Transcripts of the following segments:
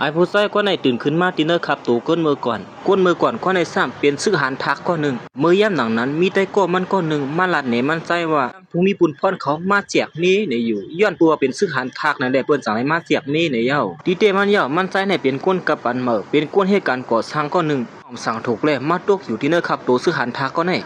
ไอ้ผู้ชายก็ในตื่นขึ้นมาตีเนอร์ขับตัวก้นมือก่อนก็ในซ้ำเปลี่ยนซื้อหันทักก็หนึ่งเมื่อย่ำหนังนั้นมีแต่ก็มันก็หนึ่งมาลัดเหนมันใจว่าผู้มีปุ่นพรเขามาแจกนี้ในอยู่ย้อนตัวเป็นซื้อหันทักนั่นแหละเปิ้นสั่งให้มาแจกนี้ในเย้าดีเตมันเย้ามันใจในเป็นก้นกับปันเหมอเป็นก้นเหตุการณ์ก่อสร้างก็หนึ่งสั่งถูกเลยมาตกอยู่ที่เนอร์ขับตัวซื้อหันทักก็ใ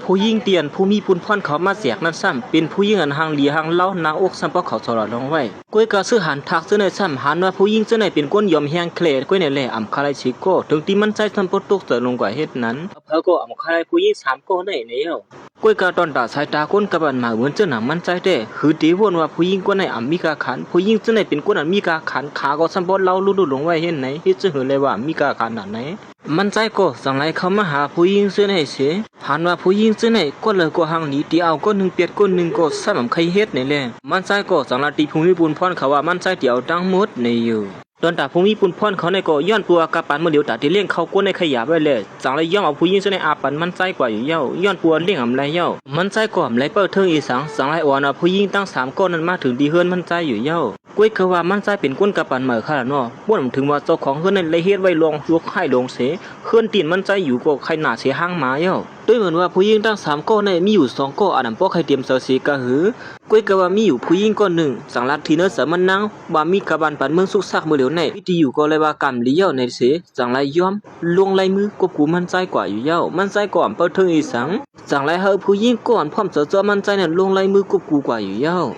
นผู้ยิ่งเตียนผู้มีปุ่นพรเขามาแจกนั้นซ้ำเป็นผู้ยิ่งอันหางเหลียหางเล่านาอกซ้ำเพราะเขาสลอดลงไว้ก้วยกาซื้อหันทักซื้อในซ้ำหันว่าผู้ยิ่งซื้อในเป็นก้นยอมแห้งเคลดก้วยในแหล่อ่ำคาไลชิโก้ถึงที่มันใจซ้ำปตกเสือลงกว่าเฮ็ดนั้นเขาก็อ่ำคาไลผู้ยิ่ง3ก็ในเย้าก้วยกาตอนตาสายตาก้นกับอันมาเหมือนเจ้าหนังมันใจแต่คือตีวนว่าผู้ยิ่งก้นในอ่ำมีกาขันผู้ยิ่งซื้อในเป็นก้นอันมีกาขันขาก็ซ้ำปเล่าลุดลงไว้เฮ็ดไหนเฮ็ดจะเห็นเลยว่ามีกาขันอันไหนมันใจก็สั่งไล่เขามาหาผู้ยิ่งซื้อในเสียหันว่าผู้ยิ่งซื้อในก็เลยก็หางหนีตีเอาก็หนึ่งเปียดก็หนึ่งก็ซ้ำใครเฮ็ดในแหละมันใจก็สั่งลาตีภูมิบุญพรเขาว่ามันใจเดียวตั้งหมดในอยู่ตอนตาภูมิบุญพรเขาในก็ย้อนปัวกับปันเมื่อเดียวตาที่เลี้ยงเขาก้นในขยะไว้เลยสั่งไล่ย่องเอาผู้ยิ่งซื้อในอาปันมันใจกว่าอยู่เย้าย้อนปัวเลี้ยงอำไรเย้ามันใจก่อมไรเปิดเทิงอีสังสั่งไล่อ่อนเอาผู้ยิ่งตั้ง3ก้อนนั้นมาถึงดีเฮือนมันใจอยู่เย้าก้วยคือว่ามันใจเป็นก้นกับปันเหมือค่ะเนาะบ่นถึงว่าเจ้าของเฮือนนั้นเลยเฮ็ดไว้ลงยกให้ลงเสเฮือนตีนมันใจอยู่ก็ใครหน้าเสียห้างหมาเย้าด้วยเหมือนว่าผู้หญิงตั้ง3ก้อนในมีอยู่2ก้อนอันนั้นป้อใครเตรียมเสือสีกะหือก้วยกะว่ามีอยู่ผู้หญิงก้อนหนึ่งสังลัดทีเนอร์เสมันนั่งว่ามีกะบันปันเมืองสุกซักมือเหลียวในวิธีอยู่ก็เลยว่ากำเลี้ยวในเสสังไลย้อมลงไลมือกบกูมันใจกว่าอยู่เย้ามันใจก่อนเปิดเทิงอีสังสังไลเฮอผู้หญิงก่อนพร้อมเสือมันใจเนี่ยลงไลมือกบกูกว่าอยู่เย้า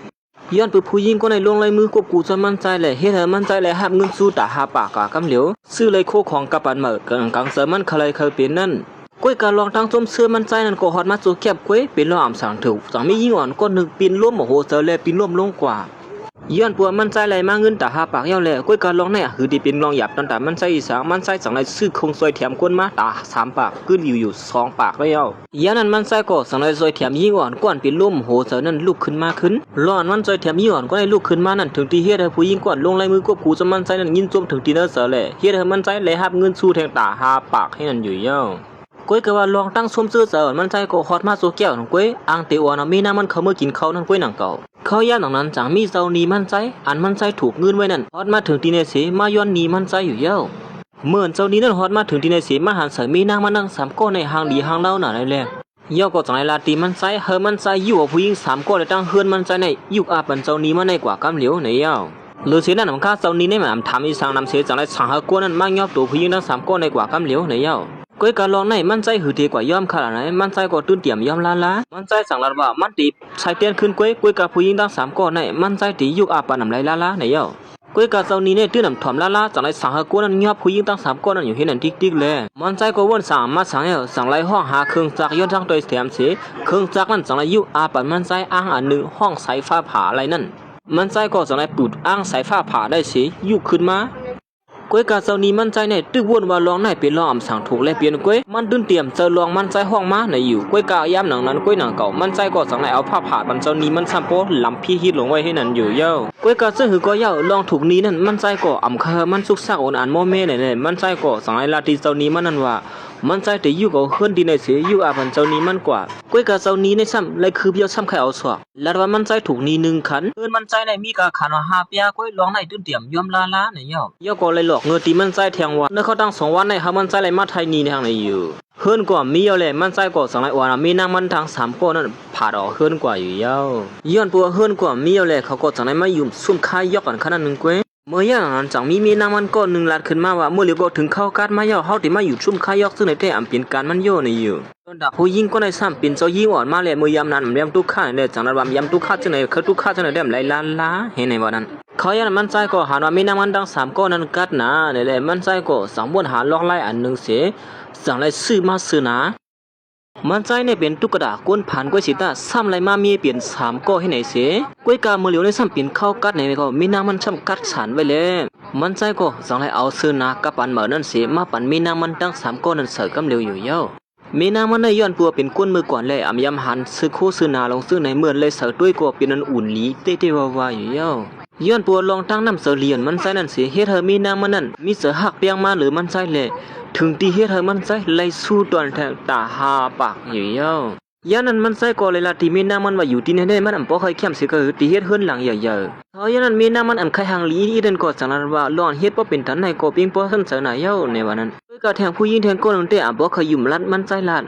ย้อนไปผู้หญิงก็ในลงไลมือกบกูจะมันใจแหละเฮ็ดให้มันใจแหละหับเงินสู้ตาหาปากกะกำเหลียวซื้อเลยโคของกะปันเหมือกังเสือมันเคยเป็นนั่นก้วยการลองทางส้มเสื้อมันใจนั่นก็ฮอดมาสู่แคบก้วยเป็นล้อมสั่งถูกสั่งมียิ่งอ่อนก็นึกปีนร่วมโอ้โหเสือแลปีนร่วมลงกว่าย้อนปัวมันใจไหลมาเงินตาหาปากเย้าแหละก้วยการลองเนี่ยคือที่เป็นลองหยับตอนตามันใจอีสางมันใจสั่งไหลซื้อคงซอยแถมก้นมาตา3ปากขึ้นอยู่2ปากแล้วเย้าย้อนนั้นมันใจก็สั่งไหลซอยแถมยิ่งอ่อนก้อนเป็นร่วมโหเสือนั่นลุกขึ้นมาขึ้นร้อนมันซอยแถมยิ่งอ่อนก็ได้ลุกขึ้นมานั่นถึงที่เฮ็ดให้ผู้หญิงก้อนลงไลมือกบกูจะมันใจนั่นยินจมถึงที่เนอเสือแหละเฮ็ดให้มันใจไหลหับเงินสู้แทงตาหาปากให้นั่นอยู่เย้าก้วยก็ว่าลองตั้งส้มซื้อเสือมันใจก็ฮอดมาโซแก้วของก้วยอ่างเตวนะมีน้ำมันเขาเมื่อกินเขานั่นก้วยหนังเก่าเขาย่านหนังนั้นจังมีเจ้านีมันใจอันมันใจถูกเงินไว้นั่นฮอดมาถึงที่ในเสมาย้อนนีมันใจอยู่เย้าเมื่อเจ้านี้นั่นฮอดมาถึงที่ในเสมาหันใส่มีนางมานั่ง3ก้อนในหางดีหางเล่าหน่าได้แลเย้าก็จังไลลาตีมันใจเฮอมันใจอยู่กับผู้หญิง3ก้อนเลยตั้งเฮือนมันใจในยุกอาปันเจ้านี้มาในกว่ากำเหลียวในเย้าหรือเสียนั่นมันข้าเจ้านี้ในแม่ทำอีสังนำเสียจังไรสั่งเฮอก้อนนั้นมากยอบตัวผู้หญิงทั้ง3ก้อนในกว่ากำเหลียวในเย้าก้อยการลองในมันใจหือดีกว่าย่อมขนาดไหนมันใจก็ตื่นเตรียมย่อมล้ามันใจสั่งลัดว่ามันตีใช้เตียนขึ้นก้อยกับผู้หญิงตั้ง3ก้อนในมันใจตียุกอาปานำไรล้าในเย้าก้อยกับเจ้านี้เนี่ยตื่นนำถ่อมล้าจังไรสั่งเฮอก้อนนั้นยอบผู้หญิงตั้ง3ก้อนนั้นอยู่เห็นนั่นติ๊กเลยมันใจก็วนสั่งมาสั่งเย้าสั่งไรห้องหาเครื่องจักรย้อนทั้งตัวแถมเสียเครื่องจักรนั้นสั่งไรยุกอาปานมันใจอ้างอันหนึ่งห้องสายฟ้าผ่าอะไรนั่นมันใจก็สั่งไรปูดอ้างสายฟ้าผ่าได้เสียยุกขึ้นมาก้อยกาเจ้านี้มันใจในตึกวนว่าลองในเป็นลองสั่งถูกและเปลี่ยนก้อยมันตื่นเตรียมเจอลองมันใจห้องมาในอยู่ก้อยกาย้ำหนังนั้นก้อยหนังเก่ามันใจก็สั่งในเอาผ้าผ่าบันเจ้านี้มันซ้ำโพลำพี่ฮิตลงไว้ให้นั่นอยู่เย้าก้อยกาเสื้อหือก็เย้าลองถูกนี้นั่นมันใจก็อ่ำคามันสุกซักอ่อนอ่านโมเม่เนี่ยมันใจก็สั่งในลาตีเจ้านี้มันนั่นว่ามันใจแต่อยู่กับเฮือนดีในเสียอยู่อาบันเจ้านี้มันกว่าก้อยกาเจ้านี้ในซ้ำเลยคือเบี้ยวซ้ำใครเอาสวกแล้วว่ามันใจถูกนี้1ขันเฮือนมันใจในมีกาขันว่า5เปียก้อยลองในตื่นเตรียมยอมล้าในเย้าก็เลยหลอกเงือตีมันใจแทงว่าเนื้อเขาตั้ง2วันในหามันใจเลยมาไทยนี้ในทางในอยู่เฮือนกว่ามีเย้าเลยมันใจก็สั่งไรว่ามีนางมันทาง3ก้อนนั่นผ่าดอกเฮือนกว่าอยู่เย้าย้อนปัวเฮือนกว่ามีเย้าเลยเขาก็สั่งไรมายุ่มซุ่มคายยอกกันขนาดนึงก้อยเมื่อย่างนั้นจังมีนางมันก้อน1ลัดขึ้นมาว่าเมื่อเหลียวก็ถึงเข้ากัดมาเย้าเฮาที่มาอยู่ชุ่มคายยอกซึ่งในแท้อำเป็นการมันโยในอยู่ตอนดับผู้ยิงก็ในซ้ำเป็นเจ้ายิงอ่อนมาเลยเมื่อยามนั้นยามตุกข้าเนี่ยจังนั้นว่ายามตุกข้าจังไหนคือตุกข้าจังไหนได้ไหลล้าเห็นไหนบ่นั้นเขาย่านมันใจก็หาว่ามีนางมันทั้ง3ก้อนนั้นกัดหนาเนี่ยแหละมันใจก็สังวนหาลอกไล่อันนึงเสียสั่งไล่ซื้อมาซื้อหนามันใจเนี่ยเป็นตุ๊กตาก้นผ่านก้อยสิตาซ้ำไรมามีเปลี่ยน3ก้อให้ไหนเสียก้อยกาเมื่อเหลียวในซ้ำเปลี่ยนเข้ากัดไหนก็มีนางมันช้ำกัดสารไว้เลยมันใจก็สั่งไรเอาซื้อนากับปันเหมือนนั่นเสียมาปันมีนางมันตั้ง3ก้อนนั้นเสือกำเหลียวอยู่เย้ามีนางมันได้ย้อนปัวเป็นก้นมือก่อนเลยยำหันซื้อโคซื้อนาลงซื้อในเมื่อเลยเสือด้วยก็เป็นอันอุ่นลีเต้ๆวาอยู่เย้าย้อนปัวลองตั้งน้ำเสือเลียนมันใจนั่นเสียเฮ็ดเธอมีนางมันนั่นมีเสือหักเปียงมาหรือมันใจเลยถึงที่เฮ็ดเธอมันใจไล่สู้ตอนแทงตาหาปากอยู่เย้า ยานั้นมันใส่ก็เลยละที่มีน้ำมันว่าอยู่ที่ไหนได้มันบ่ค่อยเข้มสิก็คือที่เฮ็ดเฮือนหลังใหญ่ๆเพราะยานั้นมีน้ำมันไข่หางลีอีเดนก็จังนั้นว่าร้อนเฮ็ดบ่เป็นทันไหนก็ปิงบ่ทันเสนายาวในวันนั้นก็แทงผู้หญิงแทงก็ลงแต่บ่เคยยุ่มลัดมันใจลา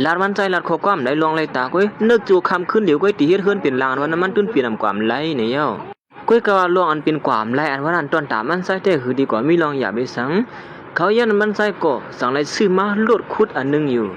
ดมันใจลาดข้อความได้ลองเลยตาก้อยนึกจูคำขึ้นเดี๋ยวก้อยที่เฮ็ดเฮือนเป็นลางวันนั้นมันตื้นเปลี่ยนความไหลในยาวก้อยก็ว่าลองอันเป็นความไหลอันว่านั้นตอนตามันใส่แต่คือดีกว่ามีลองอย่าไปสังเขายันมันใส่ก็สั่งเลยซื้อมาลดคุดอันนึงอยู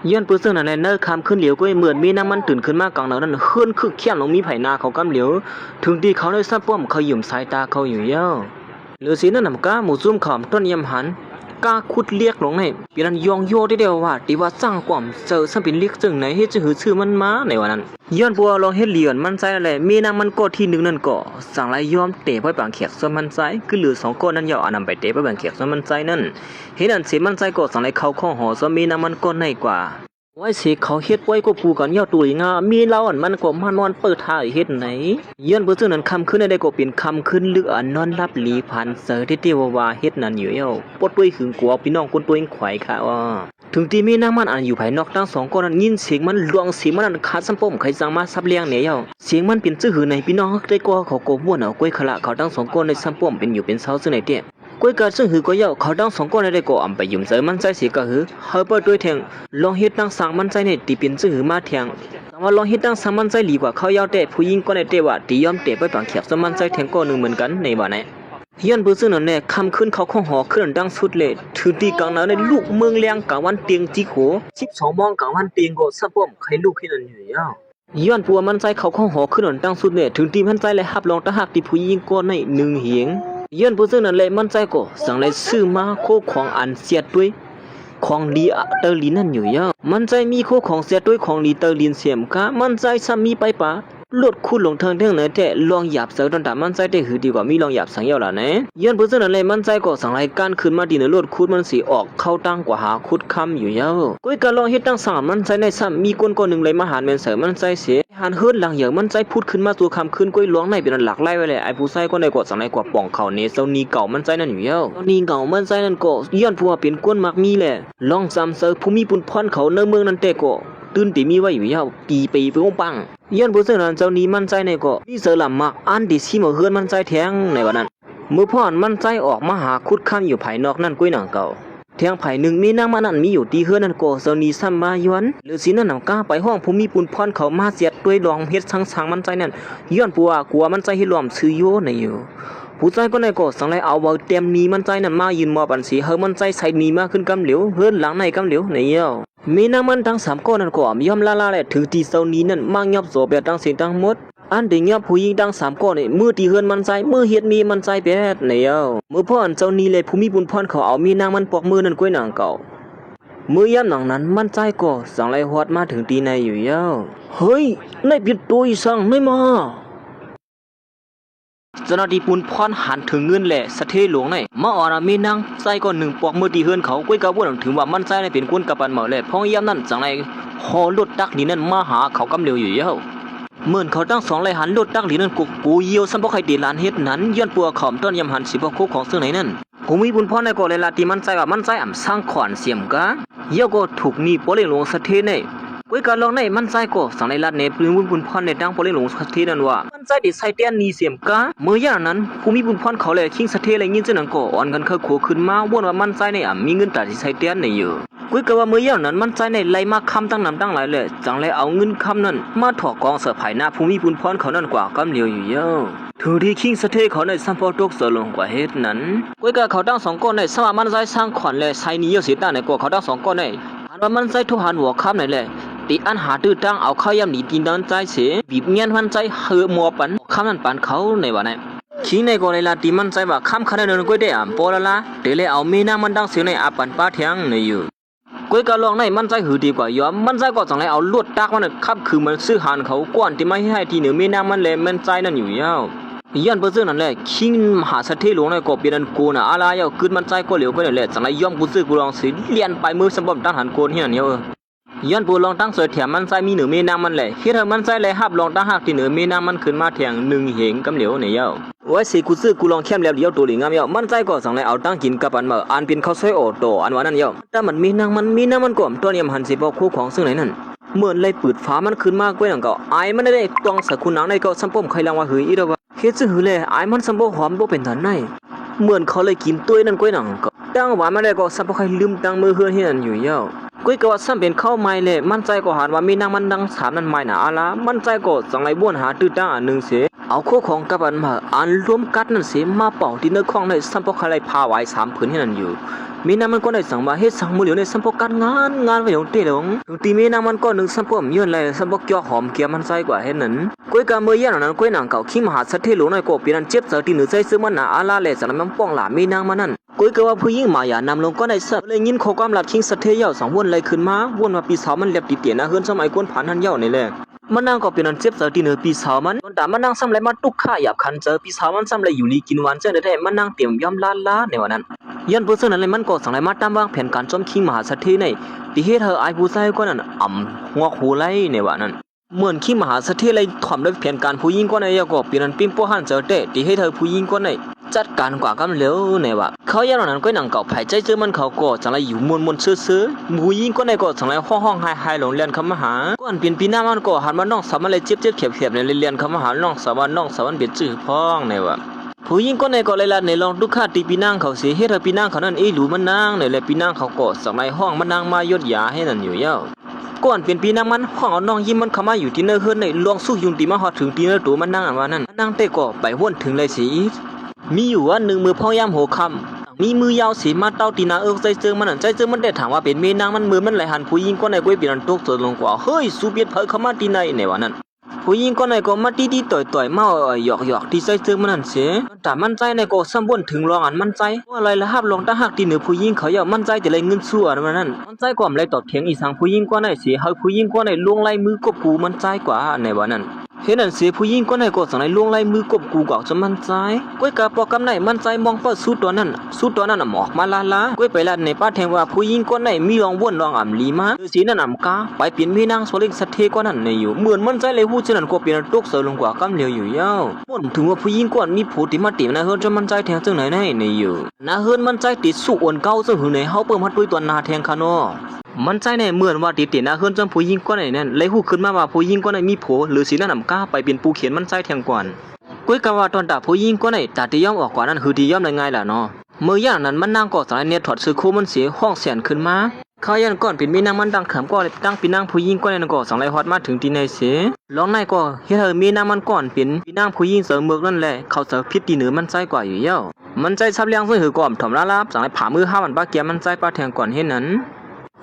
่ย้อนปื้อซึ่งนั่นแหละเนอคำขึ้นเหลียวก็เหมือนมีน้ำมันตื่นขึ้นมากลางหนาวนั้นขึ้นคึกเข้มลงมีไผนาเขากำเหลียวถึงที่เขาได้ซับป้อมเขาหยุ่มสายตาเขาอยู่เย้าหรือสินั่นนำก้าหมู่ซุ่มขอมต้นยำหันก้าคุดเรียกลงในปีนั้นยองโยได้เดียวว่าที่ว่าสร้างความเจอซึ่งเป็นเรียกจึงไหนให้จะหือชื่อมันมาในวันนั้นย้อนปัวลองเฮ็ดเหลียนมันใจอะไรมีน้ำมันก็ที่หนึ่งนั่นก็สั่งไรยอมเตะไปบางเขียกส่วนมันใจคือเหลือ2ก้อนนั้นยาวอันนำไปเตะไปบางเขียกส่วนมันใจนั่นเห็นอันเสียมันใจก็สั่งไรเข้าข้อหอส่วนมีน้ำมันก็ในกว่าไว้สิเขาเฮ็ดไว้ก็ปูกันยอดตุยงามีเราอันมันก็มานอนเปิดท่าเฮ็ดไหนย้อนเบิ่ซึ่งนั้นคำขึ้นได้ก็เป็นคำขึ้นลึกอันนอนรับหลีพันเสอที่เตียวว่าเฮ็ดนั่นอยู่เอ้าปดตุยขึงกลัวพี่น้องคนตัวเองไขว่ค่ะว่าถึงที่มีน้ำมันอันอยู่ภายนอกทั้งสองคนนั้นยินเสียงมันลวงเสียงมันอันขาดสัมปมใครสั่งมาซับเลี้ยงเนี่ยเอ้าเสียงมันเป็นซื่อหือในพี่น้องได้ก็เขาโกม่วนเอาก้อยขละเขาทั้งสองคนในสัมปมเป็นอยู่เป็นเช้าซึ่งไหนเตี้ยก้อยกาซึ่งหือก็เย้าเขาทั้งสองคนได้ก็อำไปยุ่มเสอมันใจสิก็หือเฮาเปิดด้วยแทงลองเฮ็ดตั้งสั่งมันใจในที่เป็นซื่อหือมาแทงแต่ว่าลองเฮ็ดตั้งสั่งมันใจหลีกว่าเขาเย้าแต่ผู้หญิงก็ได้เตว่าที่ยอมเตะไปปังเขียบสมันใจแทงก็นึงเหมือนกันในว่าไหนย้อนปื้อซึ่งนั่นแหละคำขึ้นเขาข้องหอขึ้นดังสุดเลยถือตีกลางนั้นในลูกเมืองเลียงกลางวันเตียงจิโข12 โมงกลางวันเตียงก็ซับป้อมใครลูกให้นั่นอยู่เอ้าย้อนปัวมันใจเขาข้องหอขึ้นดังสุดเลยถึงที่มันใจเลยฮับลองตะหักที่ผู้หญิงก็ใน1เหียงย้อนปื้อซึ่งนั่นแหละมันใจก็สั่งเลยซื้อมาโคของอันเสียด้วยของดีเตอร์ลินนั่นอยู่เอ้ามันใจมีโคของเสียด้วยของดีเตอร์ลินเสียมกะมันใจซ้ำมีไปปะลดคูณลงเทิงเทิงเนื้อแต่ลองหยาบเสือตอนตามันใจได้หือดีกว่ามีลองหยาบสังเยาล่ะนะย้อนเพื่อนนั่นเลยมันใจก็สั่งรายการขึ้นมาดีเนื้อลดคูณมันสีออกเข้าตั้งกว่าหาคุดคำอยู่เย้าก้อยการลองเฮ็ดตั้งสามมันใจในซ้ำมีก้นก้อนหนึ่งเลยมาหารแมนเสือมันใจเสียหันเฮิรนหลังเหยื่อมันใจพูดขึ้นมาตัวคำขึ้นก้อยล้วงในเป็นหลักไล่ไว้เลยไอ้ผู้ใส่ก็ในกดสั่งในกว่าป่องเขาเนเซานีเก่ามันใจนั่นอยู่เย้านีเก่ามันใจนั่นก็ย้อนผัวเป็นก้นมักมีแหละลองซ้ำเสือผู้มีปุ่นพรเขาเนื้อเมืองนั่นแต่ก็ตื่นตีมีไว้อยู่เย้าปีไปปังย้อนผู้เสือนั้นเจ้านี้มันใจในก็มีเสือลำมักอันดิซีมาเฮือนมันใจแทงในวันนั้นเมื่อพ่อนมันใจออกมาหาคุดข้ามอยู่ภายนอกนั่นกุ้ยหนังเก่าแทงไผ่หนึ่งมีนางมันนั่นมีอยู่ตีเฮือนนั่นก็เจ้านี้ซ้ำมาย้อนหรือสินั่นหนังก้าไปห้องผู้มีปุ่นพรเขามาเสียดด้วยลองเฮ็ดสังมันใจนั่นย้อนปัวกลัวมันใจให้รวมซื้อโยในอยู่ผู้ใจก็ในก็สั่งเลยเอาเบาเต็มนี้มันใจนั่นมายืนมอปันสีเฮมันใจใส่นี้มาขึ้นกำเหลียวเฮือนหลังในกำเหลียวในเย้ามีนางมันทั้ง3ก้อนนั่นก็ยอมลาและถือตีเซานี้นั่นมางยับโสเบียตั้งเสียงตั้งหมดอันเดียบผู้หญิงทั้ง3ก้อนนี่มือตีเฮือนมันใจมือเฮ็ดมีมันใจแปดในเย้ามือพ่ออันเจ้านี้เลยผู้มีบุญพรเขาเอามีนางมันปอกมือนั่นก้อยหนังเก่ามือย่ำหนังนั้นมันใจก็สั่งเลยฮอดมาถึงตีในอยู่เย้าเฮ้ยในปิดตัวสั่งไม่มาเจ้าหน้าที่ปุนพรหันถึงเงินแหละสะเทหลวงในมาอ่อนมีนางใจก็1ปอกมือตีเฮือนเขาก้อยกะบ่นถึงว่ามันใจในเป็นคนกับปันเหมาแหละพ้องย่ำนั้นจังไรฮอรถตักนี่นั่นมาหาเขากำเหลียวอยู่เย้าเหมือนเขาตั้ง2ไหลหันรถตักนี่นั่นกูเยียวซ้ำบ่ใครตีลานเฮ็ดนั้นย้อนปัวขอมต้นยำหันสิบ่คุกของซึ่งไหนนั่นผมมีบุญพรในก็เลยละที่มันใจว่ามันใจอ่ำสร้างขอนเสียมกะเยี่ยวก็ถูกนี่โปเลหลวงสะเทในก้อยกะลองในมันใจก็สังในลัดในปืนบุญพรในดังโปเลหลวงสะเทนั่นว่ามันใจดิใส่เตียนนี่เสียมกะเมื่อย่างนั้นผู้มีบุญพรเขาเลยคิงสะเทเลยยินจังนั้นก็อ่อนกันเข้าขึ้นมาว่นว่ามันใจในมีเงินตาที่ใส่เตียนในอยู่กุ้ยกะว่าเมื่อย่างนั้นมันใจในไหลมาคำตั้งนำตั้งหลายเลยจังเลยเอาเงินคำนั้นมาถอกกองเสือภายหน้าภูมิบุญพรเขานั่นกว่ากำเหลียวอยู่เยอะถือที่คิงสะเทเขาในสัมพอตกเสือลงกว่าเฮ็ดนั้นกุ้ยกะเขาตั้ง2ก้อนในสมามันใจสร้างขวัญเลยใส่นี้เยอะเสียตาในกว่าเขาตั้ง2ก้อนในอันว่ามันใจทุบหันหัวคำในเลยตีอันหาตื้อตั้งเอาเข้ายำหนีตีนนั้นใจเสียบีบเงี้ยนมันใจเหือมัวปันคำนั้นปันเขาในวันนั้นคิงในก็เลยละตีมันใจว่าคำขนาดนั้นกุ้ยได้ปอละเดี๋ยวเลยเอามีน้ามันดังเสียในอาปันป้าเทียงในอยู่ก้อยกะลองในมันใจหือดีกว่ายอมมันใจก็จังไรเอาลวดตักมันขับคือมันซื้อหานเขาก่อนที่ไม่ให้ที่เหนือมีน้ำมันเลยมันใจนั่นอยู่ยาวย้อนเพื่อซื้อนั่นแหละคิงมหาสถิหลวงในก็เป็นอันโกน่ะอะไรยาวขึ้นมันใจก็เหลียวก็นั่นแหละจังไรย่อมกูซื้อกูลองสิเลียนไปมือสมบัติตั้งหันโกนเฮียนเนี่ยย้อนปูลองตั้งสวยแถมมันใจมีเหนือมีน้ำมันเลยเฮ็ดให้มันใจเลยฮับลองตั้งหักที่เหนือมีน้ำมันขึ้นมาแทง1เหงกำเหลียวในยาวไว้สิกูซื้อกูลองเข้มแล้วเดียวตัวหลิงงามยาวมันใจก็สั่งเลยเอาตั้งกินกับอันมาอันเป็นข้าวซอยโอโตอันว่านั่นยาวแต่มันมีน้ำมันก็ตัวนี้มันหันสิบอกคู่ของซึ่งไหนนั่น เหมือนเลยปืดฟ้ามันขึ้นมากกว่าหนังก็ไอ้มันได้ตวงใส่คุณหนังในก็สัมปมใครลังว่าหืออีดอกว่าเฮ็ดซื่อหือเลยไอ้มันสัมปหอมบ่เป็นทันไหนเหมือนเขาเลยกินตุ้ยนั่นกว่าหนังก็ตั้งว่ามันได้ก็สัมปใครลืมตั้งมือเฮือนเฮียนอยู่ยาวก้อยก็ว่าซ้ำเป็นข้าวไม้เลยมั่นใจก็หาว่ามีนางมันดังถามนั่นไม้น่ะอาลามั่นใจก็จังไรบ้วนหาตื้อตั้งอันนึงเสียเอาโคของกับอันมาอันรวมกัดนั่นเสียมาเป่าที่เนื้อของในสัมปใครพาไว้3ผืนที่นั่นอยู่มีนางมันก็ได้สั่งมาเฮ็ดสั่งมือเหลียวในสัมปการงานไว้ของเต้หลงตีมีนางมันก็นึงสัมปมย้อนเลยสัมปเกี่ยวหอมเกี่ยมันใจกว่าเฮ็ดนั้นก้อยก็เมื่อย่านนั้นก้อยนางเก่าขี้มหาสัตว์เทหลงในก็ปีนั้นเจ็บเสือที่เหนือใจซื้อมันน่ะอาลาเลยจังมันป้องหลามีนางมันนั่นก้อยก็ว่าผู้หญิงมาอย่านำลงก็ได้สักเลยยินข้อความหลัดคิงสัตว์เทเย่า2วนเลยขึ้นมาวนมาปีสาวมันเล็บติเตียนะเฮือนสมัยกวนผ่านหันเย่านี่แหละมันนางก็เป็นอันเจ็บเสือที่เหนือปีสาวมันตอนตามันนางซ้ำไรมาตุกข้าหยาบคันเจอปีสาวมันซ้ำไรอยู่ลีกินหวานเจอได้มันนางเตรียมยอมลาในวันนั้นย้อนเพื่อนนั้นเลยมันก็สั่งไรมาตามวางแผนการจอมคิงมหาสัตว์เทในที่เฮ็ดเธอไอ้ผู้ชายก็นั่นงอกหูไล่ในวันนั้นเหมือนขี้มหาสัตว์เทไรถ่อมด้วยแผนการผู้หญิงก็ในยาก็เป็นอันปิ้งป้อหันเจอเตะที่ให้เธอผู้หญิงก็ในจัดการกว่ากันเร็วในว่าเขาอย่างนั้นก็หนังเก่าไผ่ใจเจอมันเขาก็จังไรอยู่มวนซื้อผู้หญิงก็ในก็จังไรห้องไฮหลงเรียนคำมหาก่อนเปลี่ยนปีหน้ามันก็หันมาน้องสาวมันเลยเจ็บเขียบในเรียนคำมหาน้องสาวมันเปลี่ยนชื่อพ้องในว่าผู้หญิงก็ในก็เลยละในลองทุกข้าตีปีนางเขาเสียให้เธอปีนางเขานั่นหลูมันนางในเลยปีนางเขาก็จังไรห้องมันนางมายดยาให้นั่นอยู่เย้าก่อนเปลี่ยนปีนางมันห้องเอาน้องยิ้มมันเข้ามาอยู่ที่เนื้อเฮือนในลองสู้ยุงตีมาหอดถึงตีเนื้อตัวมันนางว่านั่นนางเตะก็ไปห้วนถึงเลยสิมีอยู่ว่า1มือพ่อยามหัวค่ำมีมือยาวสีมาเต้าตีนาใจเจิงมันใจเจิงมันได้ถามว่าเป็นเมนางมันมือมันไหลหันผู้หญิงก็ในก้วยปีนันตกตัวลงกว่าเฮ้ยสูเบียดเผยเข้ามาตีในวันนั้นผู้หญิงก็ในก็มาตีต่อยมาหยอกที่ใจเจิงมันนั่นเสียแต่มันใจในก็ซ้ำบนถึงรองอันมันใจว่าอะไรละฮับลงตาหักตีเหนือผู้หญิงเขาอยากมันใจแต่เลยเงินสู้อันมันนั่นมันใจกว่าเลยตอบเถียงอีสังผู้หญิงก็ในเสียเฮาผู้หญิงก็ในลวงไล่มือกบกูมันใจกว่าในวันนั้นเห็นนั่นเสียผู้หญิงก็ในก็สั่งให้ลวงไล่มือกบกูกว่าจะมันใจก้อยกะปอกำไหนมันใจมองเปิดสู้ตัวนั้นหมอกมาลาก้อยไปละในป้าแทงว่าผู้หญิงก็ในมีรองว่นรองอ่ำลีมาสีนั่นอ่ำกาไปเปลี่ยนมีนางโซลิงสัตเทก็นั่นในอยู่เหมือนมันใจเลยหู้ฉะนั้นก็เปลี่ยนตกเสือลงกว่ากำเหลียวอยู่ยาวบ่นถึงว่าผู้หญิงก่อนมีผู้ที่มาตีนะเฮือนจะมันใจแทงจังไหนในอยู่นะเฮือนมันใจติดสู้อ่อนเก้าซึ่งหือในเฮาเปิ้มฮัดด้วยตัวนาแทงคาโนมันใจในเหมือนว่าตินะเฮือนจำผู้หญิงก็ในนั่นเลยหู้ขึ้นมาว่าผู้หญิงก็ในมีผัวหรือสีนั่นอ่ำกาไปเป็นปูเขียนมันใจแทงก่อนก้อยกะว่าตอนตาผู้หญิงก็ในตาที่ย่อมออกกว่านั้นคือที่ย่อมได้ง่ายล่ะเนาะเมื่อย่างนั้นมันนางก็สายเน็ตถอดซื้อโคมันเสียห้องเสียนขึ้นมาเขายันก่อนเป็นมีนางมันดังขำก็ตั้งปีนางผู้หญิงก็ในนั้นก็200ฮอดมาถึงที่ในเสียร้องในก็เฮ็ดให้มีนางมันก่อนเป็นปีนางผู้หญิงเสริมเมือกนั่นแหละเขาเสริมพิษที่เหนือมันใจกว่าอยู่เย้ามันใจซับเลี้ยงซึ่งหือก่อมถ่อมลาบ200ผ่ามือ5วันป้าเกียมันใจป้าแทงก่อนเฮ็ดนั้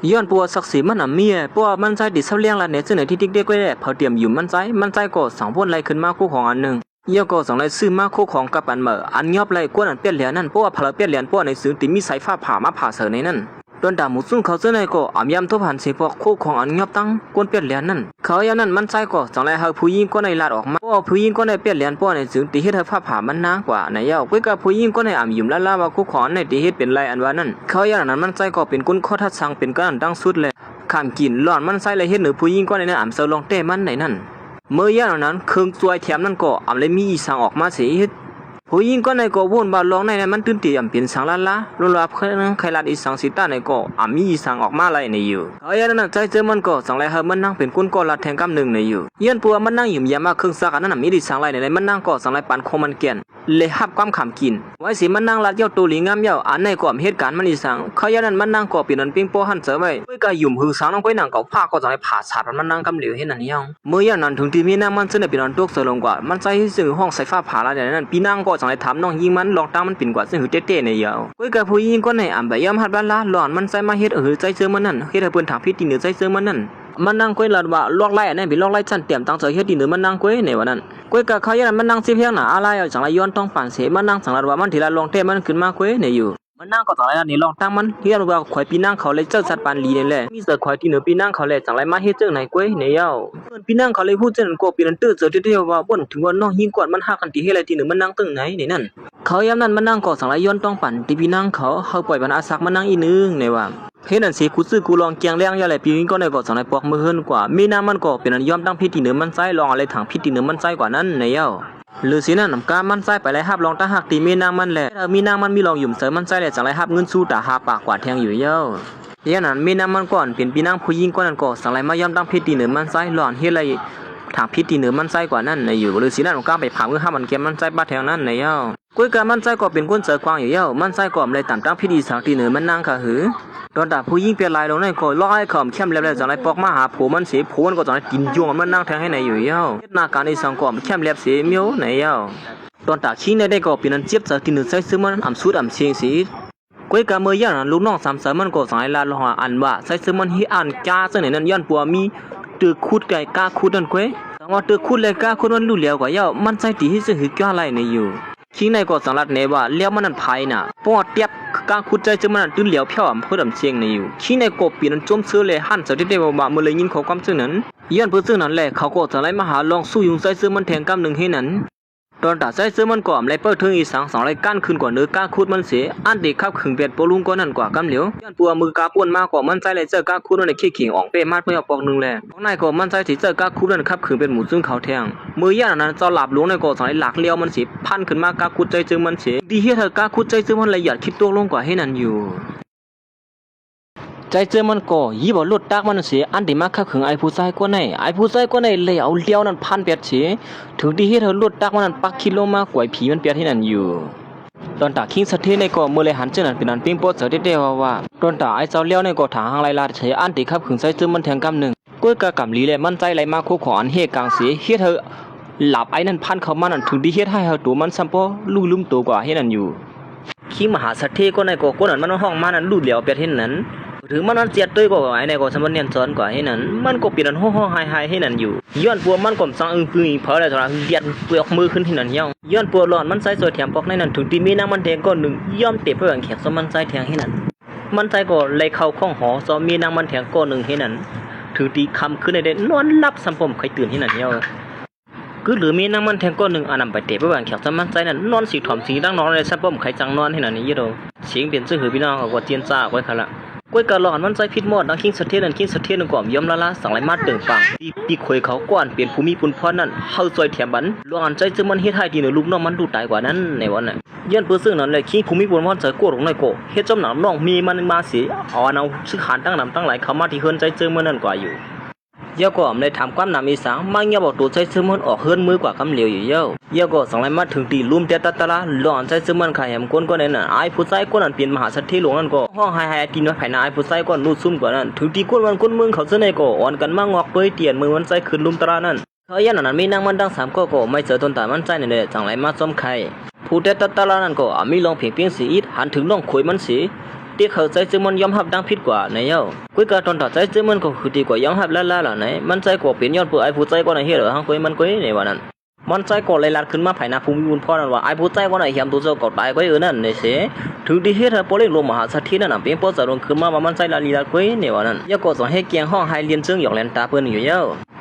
นย้อนปัวศักดิ์ศรีมันน่ะเมียปัวมันใจดิซับเลี้ยงละเนี่ยซึ่งในที่ติ๊กเด็กไว้แหละพอเตรียมอยู่มันใจก็2วนไหลขึ้นมาคู่ของอันนึงเยี่ยก็2ไหลซื้อมาคู่ของกับอันเหม่ออันยอบไหลกวนอันเปียนเหรียญนั่นปัวพลเปียนเหรียญปัวในซื้อติมีสายฟ้าผ่ามาผ่าเสือในนั่นตอนดาหมูซุ่มเขาเสื้อในก็อำยำทุบหันเสียพวกคู่ของอันยอบตั้งกวนเปียนเหรียญนั่นเขาอย่างนั้นมันใจก็2ไหลหาผู้หญิงก็ในลาดออกมาปัวผู้หญิงก็ในเปียนเหรียญปัวในซื้อติเฮ็ดให้ฟ้าผ่ามันนางกว่าในเย้าก้อยกับผู้หญิงก็ในอำยุ่มละว่าคู่ของในติเฮ็ดเป็นไรอันว่านั่นเขาอย่างนั้นมันใจก็เป็นก้นข้อทัดสังเป็นก้านตั้งสุดเลยข้ามกินหลอนมันใส่เลยเฮ็ดหรือผู้หญิงก็ในนั้นอำเซาลองเต้มันในนั่นเมื่อย่างนั้นเครื่องซวยแถมนั่นก็อำเลยมีอีสังออกมาเสียผู้หญิงก็ในก็วนบาลองในนั้นมันตื่นตีอำเป็นสังละรวบใครลาดอีสังสิตาในก็อำมีอีสังออกมาไล่ในอยู่เขาอย่างนั้นใจเจอมันก็สังไรเฮามันนั่งเป็นก้นก็ลัดแทงกำหนึ่งในอยู่ย้อนปัวมันนั่งอยู่ยามมาเครื่องซักอันนั้นมีอีสังไล่ในมันนั่งก็สังไรปันโคมันแก่นเลยหับความขำกินไว้สิมันนั่งลัดเย้าตัวหลีงามเย้าอันในก็เหตุการณ์มันอีสังเขาอย่างนั้นมันนั่งก็เป็นอันปิ้งโป้หันเสือไว้ด้วยกายยุ่มหือสังน้องก้อยนั่งก็ผ้าก็สังไรผ่าสาดมันนั่งกำเหลียวเห็นนั่นยังเมื่อย่างนั้นถึงที่มีนางมันซึ่งเป็นอันตกเสือลงกว่ามันใจซึ่งห้องสายฟ้าผ่าละอย่างนั้นปีนางก็สังไรถามน้องยิงมันลองตั้งมันปิ่นกว่าซึ่งหือเต้ๆในเยาวก้อยกับผู้หญิงก็ในอ่ำใบย่ำหัดบ้านละหลอนมันใจมาเฮ็ดใจเจอมันนั่นเฮ็ดให้เปิ้นถามพี่ตีเหนือใจเจอมันนั่นมันนั่งก้อยลาดว่าลอกไล่อันนั้นเป็นลอกไล่จันเตรียมตั้งใจเฮ็ดตีเหนือมันนั่งก้อยในวันนั้นก้อยกับเขาอย่างนั้นมันนั่งสิเพียงหน้าอะไรจังไรย้อนต้องปั่นเสมันนั่งสังลาดว่ามันทีละลองเต้มันขึ้นมาก้อยในอยู่มันนั่งก็จังไรนี่ลองตั้งมันเฮียว่าข่อยปีนั่งเขาเลยเจ้าสัตว์ปานลีนี่แหละมีเสือข่อยตีเหนือปีนั่งเขาเลยจังไรมาเฮ็ดจังไหนก้อยในเย้าเพิ่นปีนั่งเขาเลยพูดจังก็ปีนั้นตื้อเจอเดียวว่าบ่นถึงว่าน้องยิงกอดมันฮักกันที่เฮ็ดอะไรตีเหนือมันนั่งตึงไหนในนั่นเขายามนั้นมันนั่งก็สังไรย้อนต้องปั่นที่ปีนั่งเขาปล่อยบรรอาศักมันนั่งอีนึงในว่าเฮ็ดนั่นสิกูซื้อกูลองเกียงเลี้ยงอย่าไหลปีนี้ก็ในก็สังไรปอกมือเฮินกว่ามีน้ำมันก็เป็นอันยอมตั้งพิธีเหนือมันใจลองอะไรถังพิธีเหนือมันใจกว่านั้นในเย้าหรือสินั่นนำกามันใจไปไล่ฮับลองตาหักตีมีนางมันแหละมีนางมันมีลองหยุ่มเสริมมันใจแหละจังไรฮับเงินสู้ตาหาปากกว่าแทงอยู่เย้า อย่างนั้นมีน้ำมันก่อนเป็นปีนางผู้หญิงก่อนนั้นก็สังไรมาย่อมตั้งพิธีเหนือมันไส้หลอนเฮ็ดไรทางพิธีเหนือมันไส้กว่านั้นในอยู่หรือสินั่นก้าวไปผ่ามือห้ามันเก็บมันไส้บ้าแถวนั้นในเย้ากุยกามันไส้ก็เป็นคนเจอกวางอยู่เย้ามันไส้ก็เลยตามตั้งพิธีสังตีเหนือมันนางค่ะหือตอนตาผู้หญิงเปลี่ยนลายลงในก็ร้อยขอมเข้มแล้วจังไรปอกมาหาผัวมันเสียผัวมันก็จังไรกินยวงมันนั่งแทงให้ในอยู่เย้าหน้าการในสังก็เข้มแล้วเสียเมียวในเย้าตอนตาขี้ในได้ก็เป็นนั้นเจี๊ยบจากตีเหนือไส้ซื้อมันอ่ำสุดอ่ำเชียงสีกุยกาเมื่อย่านลูกน้องสามสามมันก็สังไรลาลหัวอันว่าไส้ซื้อมันที่อ่านจ้าซึ่งในนั้นย้อนปัวมีตือคูดไก่กาคูดนั่นกุยสังว่าตือคูดเลยกาคูดมันรู้แล้วกว่าเย้ามันใจตีที่จะหือก้าไรในอยู่ขี้ในก็สังรัดในว่าเลี้ยวมันนั่นไผ่น่ะปอดเตียบกาคูดใจจะมันตื้นเหลียวเพี้ยวอ่ำเพื่อดำเชียงในอยู่ขี้ในก็ปีนั้นจมเสือเลยหั่นเสือที่ได้บ่าเมื่อเลยยินเขาความซึ่งนั้นย้อนเพื่อซึ่งนั้นแหละเขาก็สังไรมาหาลองสู้ยุงไส้ซื้อมันแทงกำหนึ่งให้นั้นตอนตัดไส้ซื้อมันก่อมเลยเปิดถึงอีสังสองไรกั้นขึ้นกว่าเนื้อกาคูดมันเสียอันเด็กขับขึงเป็ดปลุงก็นั่นกว่ากำเหลียวย้อนปัวมือกาป่วนมากกว่ามันใจเลยเจอกาคูดนั่นในขี้ขิงออกเป้มาดเพื่อปอกหนึ่งแหละของนายก็มันใจที่เจอกาคูดนั่นขับขึงเป็นหมูซึ่งเขาแทงมือย่านนั้นเจ้าหลับหลวงในก็สองไรหลักเลี้ยวมันเสียพันขึ้นมากาคูดใจจึงมันเสียดีเฮียเธอกาคูดใจจึงมันละเอียดคิดตัวลงกว่าให้นั่นอยู่ใจเจอมันก็ยีบลุดตักมันเสียอันที่มาขับขึงไอ้ผู้ชายก็ในไอ้ผู้ชายก็ในเลยเอาเลี้ยวนั้นพันเปียดเสียถึงที่ให้เธอลุดตักมันนั้นปักคิโลมากกว่าผีมันเปียดที่นั่นอยู่ตอนตาคิงสะเทในก็เมื่อเลยหันเจนั้นเป็นอันปิ้งโป๊ะเสือเด้ๆว่าตอนตาไอ้เจ้าเลี้ยวในก็ถางหางไรลาเฉยอันที่ขับขึงใจเจอมันแทงกำหนึ่งก้อยกะกำลีเลยมันใจไหลมาคู่ของอันเฮกลางเสียเฮ็ดเธอหลับไอ้นั่นพันเขามันนั่นถึงที่เฮ็ดให้เธอตัวมันซัมโปลู่ลืมตัวกว่าให้นั่นอยู่คิงมหาสะเทก็ในก็คนนั้นมันห้องมานั้นลู่เหลียวเปียดที่นั้นถึงมันนั้นเจียดด้วยก็ไอ้ในก็สมบูรณ์เนียนซ้อนกว่าให้นั้นมันก็เปลี่ยนห้องไฮให้นั่นอยู่ย้อนปัวมันก็สังอึ้งพึ่งเพราะอะไรตอนนั้นเดียดเปลือกมือขึ้นที่นั่นย้อนปัวหลอนมันใส่สวยแถมปอกในนั้นถึงที่มีน้ำมันแดงก้อนหนึ่งย่อมเตะเพื่อแบ่งแขกสมันใส่แทงให้นั่นมันใจก็เลยเข้าข้องหอซอมีน้ำมันแทงก้อนหนึ่งให้นั่นถึงที่คำขึ้นในเด็ดนอนรับสัมปมใครตื่นให้นั่นก็หรือมีน้ำมันแทงก้อนหนึ่งอันนำไปเตะเพื่อแบ่งแขกสมันใจนั่นนอนสีถ่อมสีดังนอนเลยสัมปมใครจังนอนให้นั่นนี่ยี่โดเสียงเปลี่ยนชื่อหือพี่น้องเขาก็เจียนจ้าไว้ค่ะละก้อยกะหลอนมันใจพิษหมดดังคิงสะเทียนนั่นคิงสะเทียนนั่นก่อมย่อมละสังไรมาตึงปังปีข่อยเขาก้อนเปลี่ยนภูมิปุ่นพรนั่นเฮาซอยแถมบันหลอนใจจึงมันเฮ็ดให้ดีเนลูกน้องมันดูตายกว่านั้นในวันน่ะย้อนเพื่อซึ่งนั้นเลยคิงภูมิปุ่นพรใจโกรธในโกเฮ็ดจำหนังน้องมีมันมาสิเอาอันเอาชื่อขานตั้งนำตั้งหลายเขามาที่เฮือนใจจึงมันนั่นกว่าอยู่เยาก็เลยถามความนำอีสังมังเยาบอกตัวใจซึมมันออกเฮือนมือกว่ากำเหลียวอยู่เยาก็สังไรมาถึงตีลุ่มเตตะละหลอนใจซึมมันขายแหมก้นก็ในนั้นไอ้ผู้ชายก้นนั้นเปลี่ยนมหาสัตว์ที่หลวงนั่นก็ห้องไฮตีนไผ่นาไอ้ผู้ชายก้นรูดซุ่มกว่านั้นถึงตีก้นวันก้นเมืองเขาเสน่ห์ก็อ่อนกันมากงอกเปยเตียนมือมันใจขึ้นลุ่มตะละนั่นเขายันนั้นมีนางมันดัง3ก็ไม่เจอต้นตามันใจนี่แหละจังไรมาซ้อมไข่ผู้เตตะละนั่นก็มีลองเพียงเพียงสีอิดหันถึงลองคุยมันสีที่เขาใจจึงมันยอมรับดังผิดกว่าในกุยกาตอนตัดใจจึงมันก็คือดีกว่ายอมรับละล่ะไหนมันใจกว่าเปลี่ยนย้อนเพื่อไอ้ผู้ใจก็ในเฮ็ดเหรอฮังกุยมันกุยในวันนั้นมันใจก็เลยลัดขึ้นมาภายในภูมิบุญพ่อนั่นว่าไอ้ผู้ใจก็ในเหี่ยมตัวเจ้าก็ตายก็นั่นในเสถึงที่เฮ็ดให้โปเล่ลงมหาสัตว์ที่นั่นน่ะเป็นโปจะลงขึ้นมาว่ามันใจละลีลัดกุยในวันนั้นก็สอนให้เกียงห้องให้เรียนซึ่งหยอกแลนตาเปิ้นอยู่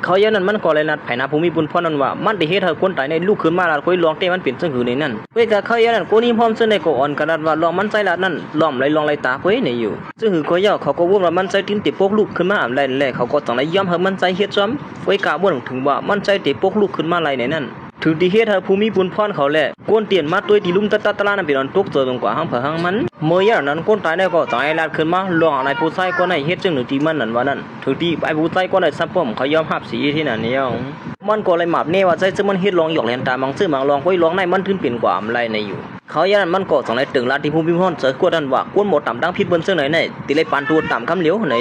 เขาอย่างนั้นมันก็เลยนัดภายในภูมิบุญพ่อนั่นว่ามันได้เฮ็ดให้คนตายในลูกขึ้นมาละกุยลองเต้มันเป็นซึ่งหือในนั้นเว้ยก็เขาอย่างนั้นกูนี่พร้อมซึ่งในก็อ่อนกระดัดว่าลองมันใจละนั่นล้อมเลยลองเลยตากุยในอยู่ซึ่งหือก็เขาก็ว่ามันใจติ้นติปกลูกขึ้นมาแล่เขาก็ต้องได้ยอมให้มันใจเฮ็ดซ้ำเว้ยกะบ่ถึงว่ามันใจติปกลูกขึ้นมาไหลในนั้นถึงที่เฮ็ดให้ภูมิบุญพรเขาแหละก้นเตียนมาตัวที่ลุ่มตะละนั่นเป็นอันตกเจอตรงกว่าหังเผาหังมันเมื่ออย่างนั้นก้นตายได้ก็ต้องไอ้ลาดขึ้นมาลองในผู้ชายก็ในเฮ็ดจึงหนึ่งที่มันนั่นว่านั่นถึงที่ไอ้ผู้ชายก็ในซับป้อมเขายอมรับสีที่นั่นเนี่ยมันก็เลยหมาบเน่ว่าใจจะมันเฮ็ดลองหยอกเล่นตามังซื้อมังลองไว้ลองในมันถึงเป็นกว่าอะไรในอยู่เขาอย่างนั้นมันก็ต้องได้ตึงลาที่ภูมิพรเจอกวดนั่นว่าก้นหมดต่ำดังพิษบนซึ่งไหนในติเลยปานตัวต่ำคำเหลียวใ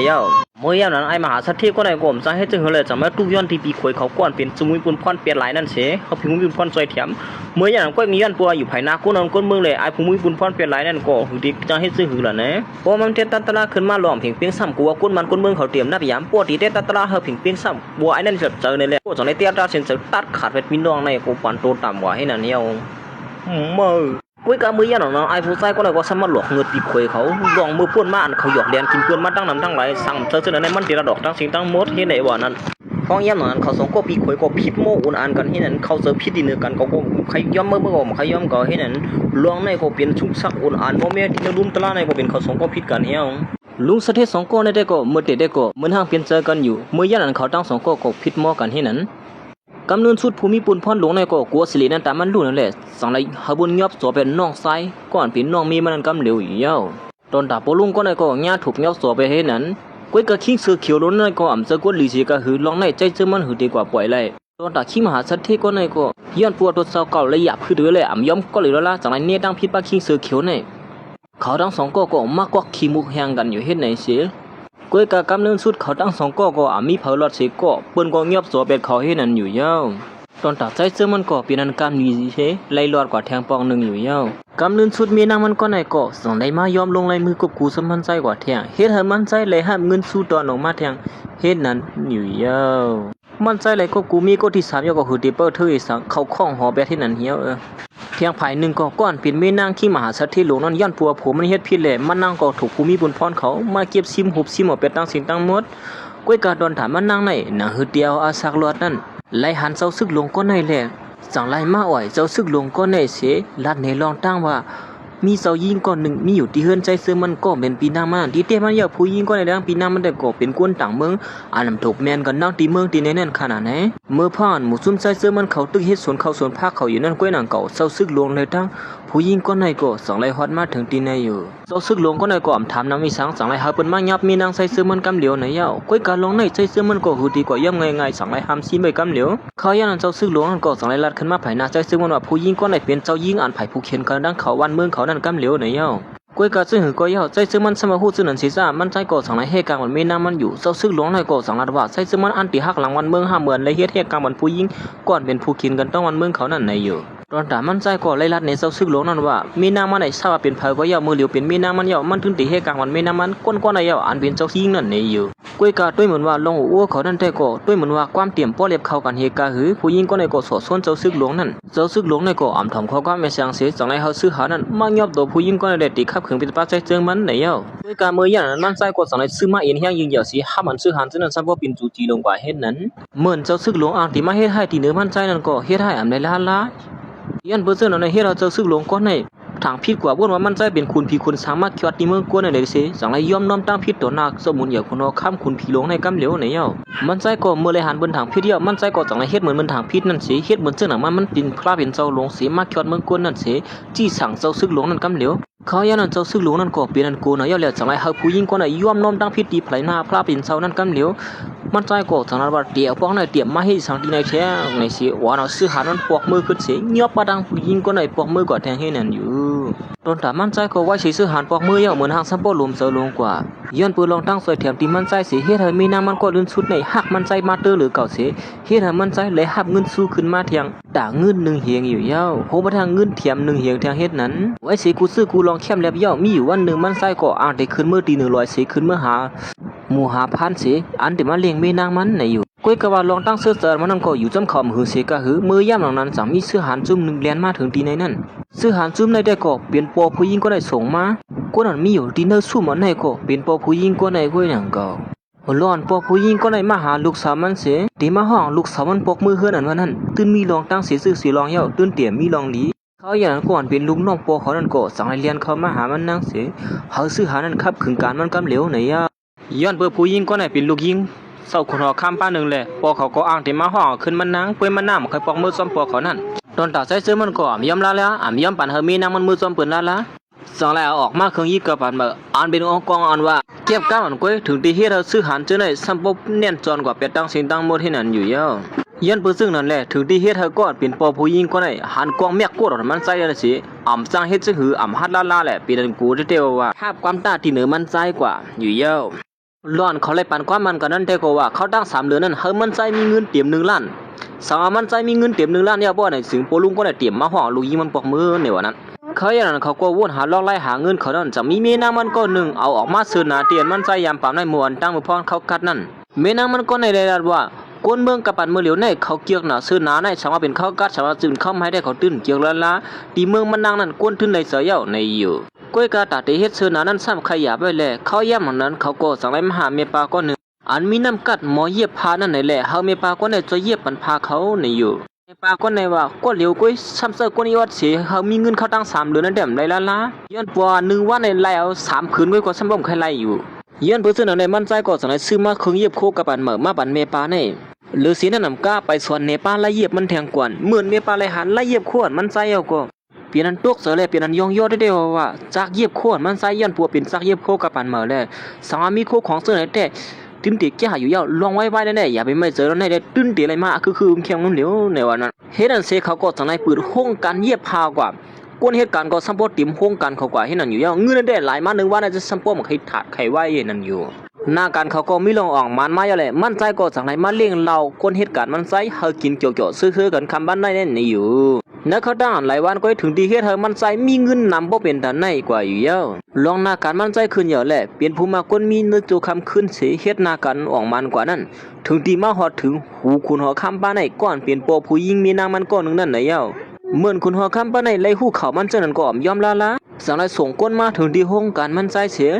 นเมื่ออย่างนั้นไอ้มหาสัตว์เทพก็ในกลมจะให้จึงเลยจะมาตุกย้อนที่ปีข่อยเขาก้อนเป็นสมุยปุ่นพรเปลี่ยนหลายนั่นเสเขาพิมุยปุ่นพรซอยแถมเมื่ออย่างนั้นก็มีย้อนปัวอยู่ภายนาก้นนั้นก้นเมืองเลยไอ้พิมุยปุ่นพรเปลี่ยนหลายนั่นก็หือดีจะให้ซื้อหือละนะพอมันเตตะละขึ้นมาหลอมเพียงเพียงซ้ำกลัวก้นมันก้นเมืองเขาเตรียมนับยามปวดที่เตตะละเฮาเพียงเพียงซ้ำบัวไอ้นั่นจะเจอในแหละก็จะในเตี้ยตาเส้นจะตัดขาดเป็นพี่น้องในกูปันโตต่ำกว่าให้นั่นเนี่ยมือกุ้ยกะมือยันของน้องไอ้ผู้ชายก็เลยก็สามารถหลอกเงินปีข่อยเขาลองมือพ่นมาอันเขาหยอกเลียนกินเพื่อนมาตั้งนำตั้งหลายสั่งเจอเสนอในมันตีระดอกตั้งสิ่งตั้งมดที่ไหนว่านั้นห้องย่ำหนังเขาสองก็ปีข่อยก็พิษโมอุ่นอ่านกันที่นั้นเขาเจอพิษดินเนื้อกันเขาก็ใครย่อมเมื่อก่อนใครย่อมก็ที่นั้นลองในก็เป็นชุกซักอุ่นอ่านโมเมที่ลุ่มตะลาในก็เป็นเขาสองก็พิษกันเฮียลุงสะเทศสองก็ในได้ก็เมื่อเด็กได้ก็เหมือนห่างเปลี่ยนเจอกันอยู่เมื่อยันนั้นเขาตั้งสองก็พิษโมกันที่นั้นกำเนิดสุดภูมิปุ่นพรหลวงในก็กลัวสิรินั่นแต่มันรู้นั่นแหละสังไรหบุญยอบตัวเป็นน้องไซก่อนเป็นน้องมีมันกำเหลวอยู่ ตอนตาโปลุงก็ในก็ญาถูกยอกสัวไปเฮ็ดนั้นก้วยก็คิงซื้อเขียวล้นในก็อ่ำเจอกวนหลีสิก็หือลองในใจเจอมันหือดีกว่าปล่อยไล่ตอนตาขี้มหาสัตว์ที่ก็ในก็ย้อนปัวตัวเศร้าเก่าเลยหยาบคือเดือเลยอ่ำย่อมก็เลยละจากนั้นเนี่ยดังพิษป้าคิงซื้อเขียวในเขาทั้งสองก็มากกว่าขี้มุกแหงกันอยู่เฮ็ดไหนเสียก้วยกากำเนิดสุดเขาทั้งสองก็อ่ำมีเผาหลอดสิก็เปิ้นก็เงียบสัวเป็ดเขาเฮ็ดนั้นอยู่ยาวตอนตัดใจเสื้อมันก็เป็นอันการมีเชไล่หลอดกว่าแทงปองหนึ่งอยู่ยาวกำลืนสุดมีนางมันก็ไหนก็ส่งได้มายอมลงลายมือกับกูสมันใจกว่าแทงเฮ็ดให้มันใจเลยห้ามเงินสู้ตอนออกมาแทงเฮ็ดนั้นอยู่ยาวมันใจเลยก็กูมีก็ที่3ยาวก็หือติเปิ้ลเธออีสังเข้าข้องหอแบบที่นั้นเหี่ยวเพียงภายหนึ่งก็ก้อนเป็นแม่นางขี้มหาสัตว์ที่หลวงนั้นย้อนปัวผมมันเฮ็ดผิดแหละมันนางก็ถูกภูมิบุญพรเขามาเก็บซิมหุบซิมเอาเป็ดตั้งสิ่งตั้งหมดก้วยกาดอนถามมันนางไหนน่ะหือเดียวอาสักหลอดนั้นไล่หันเจ้าซึกหลวงก็ในแหละจังไล่มาอ่อยเจ้าซึกหลวงก็ในเสลัดในลองตั้งว่ามีเจ้ายิงก่อนหนึ่งมีอยู่ที่เฮือนใจเสื้อมันก็เป็นปีนางมันที่เต้มันอยากผู้ยิงก็ในดังปีนางมันได้ก็เป็นกวนต่างเมืองอันนำถูกแมนกันนางตีเมืองตีในนั่นขนาดไหนเมื่อผ่านหมู่ซุ่มใจเสื้อมันเขาตึกเฮ็ดสวนเขาสวนภาคเขาอยู่นั่นก้วยนางเก่าเจ้าซึกหลวงเลยทั้งผู้ยิงก็ในก็สองไล่ฮอดมาถึงตีในอยู่เจ้าซึกหลวงก็ในก็อ่ำถามนำมีสังสองไล่หาเปิ้นมายับมีนางใส่เสื้อมันกำเหลียวไหนเย้าก้วยการลองในใจเสื้อมันก็หูดีกว่าย่ำง่ายๆสองไล่หามซีไม่กำเหลียวเขาย่านเจ้าซึกหลวงก็สองไล่ลัดขึ้นมาไผหน้าใจเสื้อมันว่าผู้ยิงก็ในเป็นเจ้ายิงอ่านไผผู้เขียนกันดังเขาวันเมืองเขานั่นกำเหลียวไหนเย้าก้วยกาซึ่งหือก็ย่อใจซึ่งมันสมาฮู้ซึ่งนั้นสิซ่ามันใจก็สังไลเฮกลางมันมีน้ำมันอยู่เจ้าซึกหลวงในก็สังลัดว่าใจซึ่งมันอันติฮักหลังวันเมืองห้าเหมือนเลยเฮ็ดเฮกลางมันผู้ยิงก่อนเป็นผู้กินกันต้องวันเมืองเขานั่นในอยู่ตอนตามันใจก็ไล่ลัดในเจ้าซึกหลวงนั่นว่ามีน้ำมันไหนทราบว่าเป็นเผาก็ย่อมือเหลียวเป็นมีน้ำมันย่อมันถึงติเฮกลางมันมีน้ำมันก้นในย่ออันเป็นเจ้ายิงนั่นในอยู่ก้วยกาด้วยเหมือนว่าลงอ้วเขานั่นแต่ก็ด้วยเหมือนว่าความเตรียมป้อเล็บเข้ากันเฮกาหือผู้ยิงก็ในก็สอดส่วนเจ้าซึกหลวงนั่นเจ้าซึกหลวงในก็อ่ำถมเขาก็ไม่เสียงเสียจังไรเฮาซื้อหานั่นมายอบตัวผู้ยิงก็ในเด็ดติขับขึงเป็นป้าใจเจิงมันไหนเย้าด้วยการเมื่ออย่างนั้นมันใจก็จังไรซื้อมาเอ็นเฮียยิงเหยียดสิห้ามันซื้อหานซึ่งนั้นซับว่าเป็นจูจีลงกว่าเฮ็ดนั้นเหมือนเจ้าซึกหลวงอ่างที่มาเฮ็ดให้ที่เหนือมันใจนั่นก็เฮ็ดให้อ่ำในละยันเปอร์เซ็นต์ในเฮ็ดเราเจ้าซึกหลวงก็ในทางผิดกว่าบ่นว่ามันใจเป็นคุณพี่คุณสามารถคิดที่เมืองกวนได้เสจังไรยอมน้อมตั้งผิดต่อหน้าสมุนอย่าคนเอาข้ามคุณพี่หลวงในกำเหลียวไหนเย้ามันใจก็เมื่อเลยหันบนทางผิดเดียวมันใจก็จังไรเฮ็ดเหมือนบนทางผิดนั่นสิเฮ็ดเหมือนซึ่งหนังมันเป็นพระเป็นเจ้าหลวงสิมาคิดเมืองกวนนั่นสิจี้สั่งเจ้าซึกหลวงนั่นกำเหลียวเขาย่านั้นเจ้าซึกหลวงนั่นก็เป็นอันโกนะย่อแล้วจังไรเฮาผู้หญิงก็น่ะยอมน้อมตั้งผิดดีไผหน้าพระเป็นเจ้านั่นกำเหลียวมันใจก็จังนั้นว่าเดี๋ยวพวกนั้นเตรียมมาให้สังที่ในแท้ในสิว่าเนาะซื้อหานั้นปอกมือขึ้นสิยอบมาดังผู้หญิงก็น่ะปอกมือก็แทงให้นั่นอยู่ตอนตามันใจก็ว่าสิซื้อหานปอกมือยาวเหมือนหางซัมโปลมเซลงกว่าย้อนปืนลองตั้งสวยแถมที่มันใจสิเฮ็ดให้มีน้ำมันก็ลื่นสุดในหักมันใจมาเตอหรือเก่าสิเฮ็ดให้มันใจเลยหับเงินสู้ขึ้นมาเทียงด่าเงิน1เฮียงอยู่ยาวโหบ่ทางเงินเทียม1เฮียงแทงเฮ็ดนั้นไว้สิกูซื้อกูลองแคมแลบยาวมีอยู่วันนึงมันใจก็อ่างได้ขึ้นมื้อตี100สิขึ้นมื้อหาหมู่หาพันสิอันที่มาเลี้ยงแม่นางมันไหนอยู่ก้อยกะว่าลองตั้งเสื้อเสร์มันนำก็อยู่จำคำหือเสกะหือมือย่ำหลังนั้นจังมีเสื้อหานจุ่ม1แลนมาถึงตีในนั้นเสื้อหานจุ่มในได้ก็เปลี่ยนปอผู้หญิงก็ได้ส่งมาก็นั้นมีอยู่ดินเนอร์สู้มันให้ก็เป็นปอผู้หญิงก็ได้ก้อยหยังก็ร้อนปอผู้หญิงก็ได้มาหาลูกสาวมันเสที่มาห้องลูกสาวมันปอกมือเฮือนอันว่านั้นตื่นมีลองตั้งเสียซื้อสิลองเหี่ยวตื่นเตี่ยมีลองหลีเขาอย่างนั้นก่อนเป็นลุงน้องปอเขานั่นก็สั่งให้เรียนเข้ามาหามันนางเสเฮาซื้อหานั้นครับขึงการมันกำเหลวไหนยะย้อนเปิ้ผู้หญิงก็ได้เป็นลูกยิงเศร้าคนหอข้ามป้าหนึ่งแหละปอเขาก็อ้างที่มาห่อขึ้นมันนางเปื้อนมันน้ำเคยปอกมือซ้อมปอเขานั่นตอนตัดใจซื้อมันก็ย่อมละแล้วย่อมปั่นเฮมีนางมันมือซ้อมปืนละสองแล้วออกมาเครื่องยิงกับปั่นมาอ่านเป็นองค์กองอ่านว่าเก็บก้าวมันก้อยถึงที่เฮ็ดเฮาซื้อหันเจอในซัมปบเนียนจอนกว่าเป็ดตั้งสิ่งตั้งหมดที่นั่นอยู่ยาวยันเปิ้ซึ่งนั่นแหละถึงที่เฮ็ดเฮาก็เป็นปอผู้หญิงก็ได้หันกองแมกกดมันใจนั่นสิสร้างเฮ็ดซึ่งหือฮัดละแหละปีนั้นกูเตวว่าภาพความตาที่เหนือมันใจกว่าอยู่ยาวร้อนเขาเลยปั่นความมันกันนั่นแต่ก็ว่าเขาตั้ง3เดือนนั้นเฮามันใจมีเงินเตรียม1ล้านสาวมันใจมีเงินเตรียม1ล้านเนี่ยบ่ได้สิงโปลุงก็ได้เตรียมมาห่อลูกยิงมันปอกมือในวันนั้นเขาอย่างนั้นเขาก็วนหาลอกไล่หาเงินเขานั่นจะมีเมนางมันก็หนึ่งเอาออกมาซื้อหนาเตียนมันใจยามปามในมวนตั้งมือพรเขากัดนั่นเมนางมันก็ในได้ว่าก้นเมืองกับปั่นมือเหลียวในเขาเกียกหนาซื้อหนาในชาวเป็นเขากัดชาวจืนเข้ามาให้ได้เขาตื้นเกียกละตีเมืองมันนางนั่นก้นทึ้นในเสือเย่าในอยู่ก้อยกาตาเตเฮ็ดซื้อหนานั้นซ้ำขยับไว้แลเขาย่ำนั้นเขาก็สั่งไล่มหาเมปาก็หนึ่งอันมีน้ำกัดหมอเย็บพานั่นไหนแหละเฮาเมปาก็ในจะเย็บปันพาเขาในอยู่เมปาก็ในว่าก็เหลียวก้อยซ้ำเสือก้นยอดเสียเขามีเงินเขาตั้ง3เดือนนั่นเต็มได้ละย้อนปัว1วันในไล่เอา3คืนก้อยก็ซ้ำบ่มใครไล่อยู่ย้อนเพื่อซื้อในมันใจก็สั่งไล่ซื้อมาเครื่องเย็บโคกับปันเหม่อมาปันเมปาในหรือสีนั่นนำก้าไปส่วนเนปาไล่เย็บมันแทงกวนเหมือนเมปาไล่หันไล่เย็บขวดมันใจเอาก็ เปลี่ยนนั้นตกเสือเลยเปลี่ยนนั้นยองยอดได้เดียวว่าจากเยียบโคตรมันใส่ย้อนปัวเป็นจากเยียบโคกับปันเหมือเลยสามีโคของเสือไหนแต่ตื้นตีแก่อยู่ยาวลองไว้แน่ๆอย่าไปไม่เจอแล้วในได้ตื้นตีอะไรมาคือแข็งน้ำเหลวในวันนั้นเฮ็ดอันเสเขาก็จังไรปืนห้องการเยียบพากว่ากวนเหตุการณ์ก็สัมปติมห้องการเขากว่าให้นั่นอยู่ยาวเงินได้หลายมา1วันน่าจะสัมปมันใครถาดใครไว้นั่นอยู่หน้าการเขาก็ไม่ลองออกมันมาอยู่แหละมั่นใจก็จังไรมาเลี้ยงเรากวนเหตุการณ์มันใส่เฮากินเกี่ยวๆซื้อๆกันคำบ้านได้แน่นี่อยู่นักเขาด้านหลายวันก็ถึงดีเฮ็ดเธอมันใจมีเงินนำบ่เป็นทางไหนกว่าอยู่เยอะลองหน้าการมันใจขึ้นเยอะแหละเปลี่ยนผู้มาคนมีนึกจูคำขึ้นเสียเฮ็ดหน้าการออกมันกว่านั้นถึงดีมาฮอดถึงหูคุณหอคำป้าไหนก่อนเปลี่ยนโปผู้หญิงมีนางมันก้อนนึงนั่นไหนเยอะเหมือนคุณหอคำป้าไหนไล่หูเขามันเจานั้นก็ยอมละสังไรส่งก้นมาถึงดีห้องการมันใจเสีย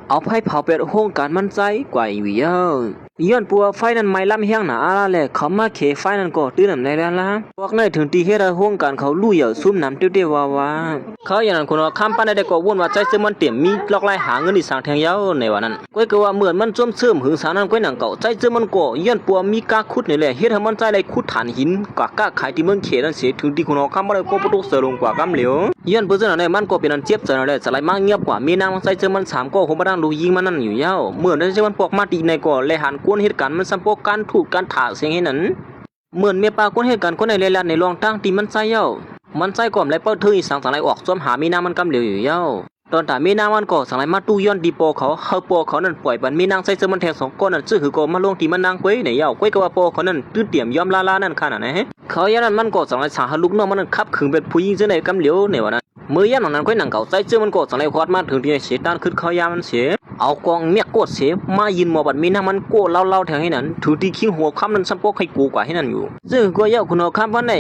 เอาไฟเผาเป็ดห้องการมันใจกว่าอยู่เยอะย้อนปัวไฟนั้นไม่ล้ำเฮียงหนาละแหละเขามาเขไฟนั้นก็ตื้นน้ำในแล้วละพวกนั้นถึงตีเฮ็ดห้องการเขาลู่เหย่อซุ่มน้ำเตี้ยวๆว่าเขาอย่างนั้นคนว่าข้ามป้านได้ก็วุ่นว่าใจเสื่อมันเต็มมีลอกไล่หาเงินที่สั่งแทงเย้าในวันนั้นก้อยก็ว่าเหมือนมันจมเสื่อมหึงสานั้นก้อยหนังเก่าใจเสื่อมันก็ย้อนปัวมีกาขุดนี่แหละเฮ็ดให้มันใจได้ขุดฐานหินกว่ากาขายที่เมืองเขนั่นเสียถึงที่คนข้ามบ่ได้ก็บ่ตกเสือลงกว่ากำเหลียวย้อนเพิ่นนั้นได้มันก็เป็นอันเจ็บใจนั่นแหละสลายมาเงียบกว่ามีนางใจเสื่อมัน3ก็คงบ่ดังลูกยิงมันนั่นอยู่เย้าเหมือนได้มันพวกมาตีในก็เลยหันกวนเหตุการณ์มันพวกการถูกการถาเสียงให้นั้นเหมือนเมียปาคนเหตุการณ์คนในเรลันในรองตั้งตีมันใจเย้ามันใจก่อมไรเปิดเธออีสังสังไรออกซ้อมหามีนามันกำเหลียวอยู่เย้าตอนถามมีนามันก็สังไรมาตู้ย้อนดีโปเขาเฮาโปเขานั่นปล่อยบันมีนางใส่เสื้อมันแทง2ก้อนนั่นซื้อหือก็มาลงตีมันนางก้อยในเย้าก้อยก็ว่าโปเขานั่นตื้อเตรียมยอมลานั่นขนาดไหนเขาอย่างนั้นมันก็สังไรสาหลูกน้องมันขับขึงเป็นผู้หญิงซึ่งในกำเหลียวในวันนั้นมือย่ำนั้นก้อยหนังเก่าใส่เสื้อมันก็สังไรควาดมาถึงที่เสียด้านขึ้นเขายามันเสียเอากองเมียโกดเสียมายินหมอบัดมีนางมันโก้เล่าแทงให้นั้นถือที่คิงหัวค่ำนั้นสัมปอกให้กูกว่าให้นั้นอยู่ซึ่งก็เย้าคุณเอาค่ำวันไหน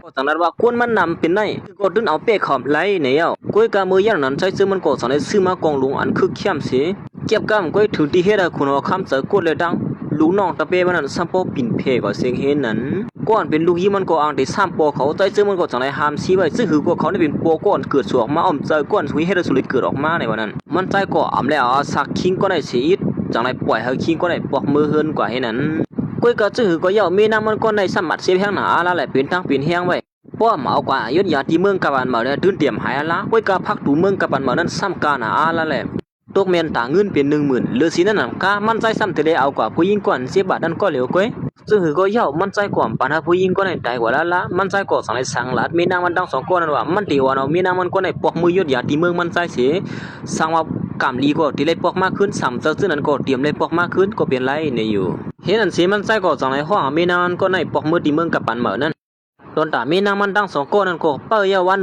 ก็สังนั้นว่าควรมันนำเป็นไหนก็ดึงเอาเป๊ะขอบไหลในเย้าก้อยกามือย่ำนั้นใช้ซื้อมันก็สังไรซื้อมากองลุงอันคึกเข้มเสียเก็บกำก้อยถือที่เฮ็ดคุณเอาค่ำเสือกดเลยดังลูกน้องตะเป้มันนั้นสัมปอกปิ่นเพก็เสียงเฮ็ดนั้นก้อนเป็นลูกยี่มันก็อ่างที่3ปอเขาใจซื้อมันก็จังไรหามซีไว้ซึ่งหือก็เขาได้เป็นปอก้อนเกิดสวกมาอ้อมใจก้อนสุยเฮ็ดสุริเกิดออกมาในวันนั้นมันใจก็อ่ำแล้วสักคิงก็ได้เสียจังไรปล่อยให้คิงก็ได้ปอกมือเฮินกว่าให้นั้นก้อยก็ซื่อหือก็เย่ามีนางมันก็ได้สมัครเสียแห่งหนาละแหละเป็นทางเป็นแห่งไว้ป้อมเอากว่ายุทธยาที่เมืองกะบันมาเนี่ยตื่นเตรียมหายละก้อยก็พักตูเมืองกะบันมานั้นซ้ำกาหนาละแหละตกเมียนตาเงินเป็น10,000เหลือสินั่นน่ะกามันใจซ้ำเตเลเอากว่าผู้หญิงก่อน10 บาทนั่นก็เหลียวก้อยซึ่งหือก็เย่ามันใจกว่าปัญหาผู้หญิงก็ได้ใจกว่าละมันใจก็สังไรสังลัดมีนางมันดัง2ก้อนนั่นว่ามันตีว่าเนาะมีนางมันก็ได้ปอกมือยศยาที่เมืองมันใจเสียสังว่ากำลีก็ที่เลยปอกมากขึ้น3เจ้าซึ่งนั้นก็เตรียมเลยปอกมากขึ้นก็เป็นไรในอยู่เห็นอันเสียมันใจก็สังไรห้องมีนางมันก็ได้ปอกมือที่เมืองกับปันเหมือนนั่นตอนตามีนางมันดัง2ก้อนนั่นก็เป้ยาวัน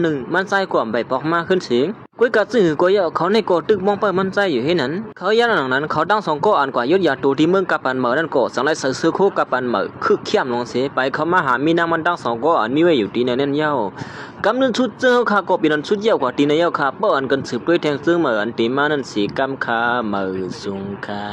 1มันใจกว่าไปปอกมากขึ้นเสียงก้อยกะซื่อก็เยาเขาในก็ตึกมองไปมันใจอยู่ให้นั้นเขาย่านหลังนั้นเขาดัง2ก้อนกว่ายศยาตัวที่เมืองกับปันเหมือนนั่นก็สังไรซื้อโคกับปันเหมือนคึกเข้มลงเสียไปเขามาหามีนางมันดัง2ก้อนมีไว้อยู่ที่ในนั้นเย้ากำนึงชุดเจ้าค่ะก็เป็นอันชุดเย้ากว่าที่ในเย้าค่ะเปิ้นกันสืบด้วยแทงซื้อเหมือนตีมานั่นสีกำคาเหมือสุงคา